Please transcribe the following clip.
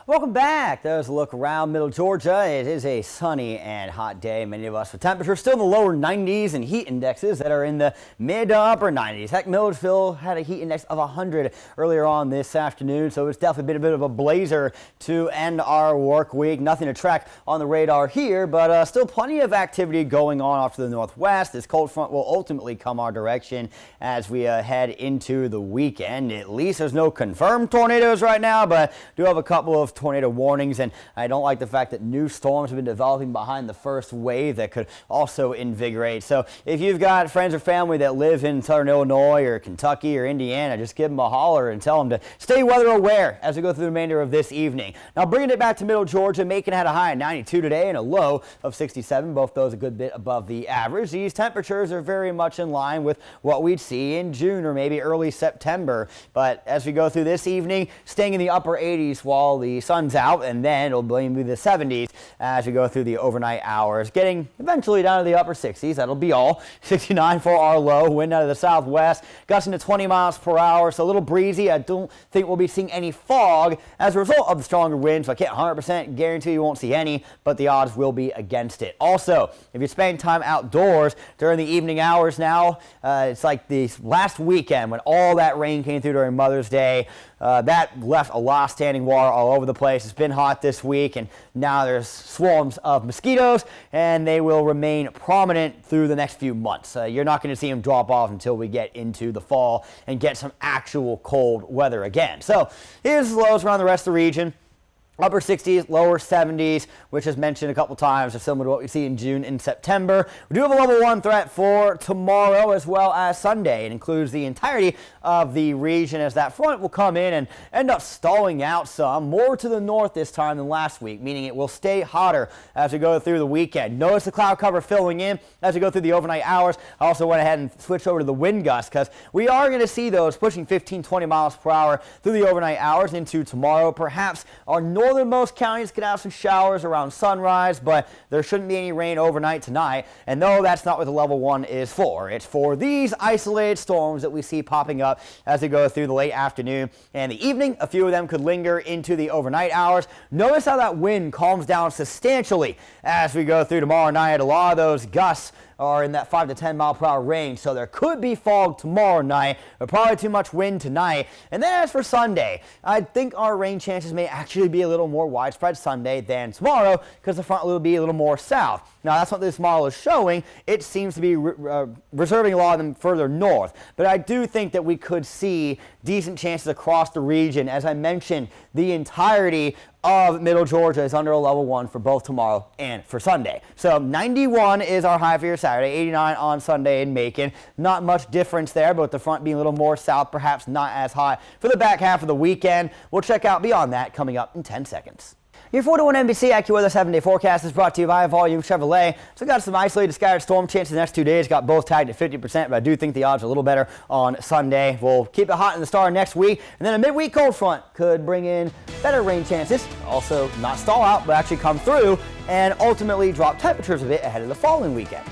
Welcome back. There's a look around Middle Georgia. It is a sunny and hot day. Many of us with temperatures still in the lower 90s and heat indexes that are in the mid to upper 90s. Heck, Milledgeville had a heat index of 100 earlier on this afternoon, so it's definitely been a bit of a blazer to end our work week. Nothing to track on the radar here, but still plenty of activity going on off to the northwest. This cold front will ultimately come our direction as we head into the weekend. At least there's no confirmed tornadoes right now, but do have a couple of tornado warnings, and I don't like the fact that new storms have been developing behind the first wave that could also invigorate. So if you've got friends or family that live in southern Illinois or Kentucky or Indiana, just give them a holler and tell them to stay weather aware as we go through the remainder of this evening. Now bringing it back to Middle Georgia, Macon had a high of 92 today and a low of 67, both those a good bit above the average. These temperatures are very much in line with what we'd see in June or maybe early September, but as we go through this evening, staying in the upper 80s while the sun's out, and then it'll be the 70s as we go through the overnight hours, getting eventually down to the upper 60s. That'll be all. 69 for our low. Wind out of the southwest, gusting to 20 miles per hour, so a little breezy. I don't think we'll be seeing any fog as a result of the stronger winds, so I can't 100% guarantee you won't see any, but the odds will be against it. Also, if you're spending time outdoors during the evening hours now, it's like this last weekend when all that rain came through during Mother's Day. That left a lot of standing water all over the place. It's been hot this week, and now there's swarms of mosquitoes, and they will remain prominent through the next few months. You're not going to see them drop off until we get into the fall and get some actual cold weather again. So here's the lows around the rest of the region. Upper 60s, lower 70s, which as mentioned a couple times are similar to what we see in June and September. We do have a level 1 threat for tomorrow as well as Sunday. It includes the entirety of the region as that front will come in and end up stalling out some, more to the north this time than last week, meaning it will stay hotter as we go through the weekend. Notice the cloud cover filling in as we go through the overnight hours. I also went ahead and switched over to the wind gusts because we are going to see those pushing 15-20 miles per hour through the overnight hours into tomorrow. Perhaps our northernmost counties could have some showers around sunrise, but there shouldn't be any rain overnight tonight. And no, that's not what the level 1 is for. It's for these isolated storms that we see popping up as we go through the late afternoon and the evening. A few of them could linger into the overnight hours. Notice how that wind calms down substantially as we go through tomorrow night. A lot of those gusts are in that 5 to 10 mile per hour range, so there could be fog tomorrow night, but probably too much wind tonight. And then as for Sunday, I think our rain chances may actually be a little more widespread Sunday than tomorrow because the front will be a little more south. Now that's what this model is showing. It seems to be reserving a lot of them further north, but I do think that we could see decent chances across the region. As I mentioned, the entirety of Middle Georgia is under a level 1 for both tomorrow and for Sunday. So 91 is our high for your Saturday, 89 on Sunday in Macon. Not much difference there, but with the front being a little more south, perhaps not as high for the back half of the weekend. We'll check out beyond that coming up in 10 seconds. Your 4-1 NBC AccuWeather 7-day forecast is brought to you by Volume Chevrolet. So got some isolated scattered storm chances the next 2 days. Got both tagged at 50%, but I do think the odds are a little better on Sunday. We'll keep it hot in the star next week, and then a midweek cold front could bring in better rain chances. Also not stall out, but actually come through and ultimately drop temperatures a bit ahead of the following weekend.